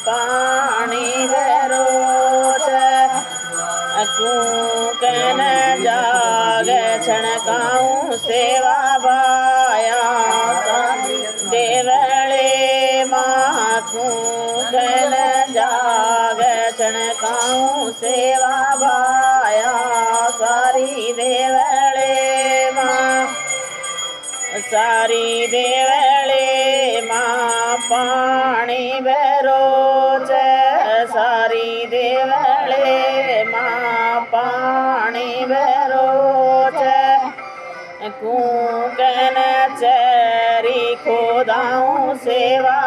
पानी भरो कूकन जाग छणकाऊं सेवा बाया देवले माँ कूकन जाग छणकाऊं सेवा बाया सारी देवले माँ सारी देवले माँ पानी भरोच सारी देवले माँ पानी भरोच कूकन चरी खोदाऊं सेवा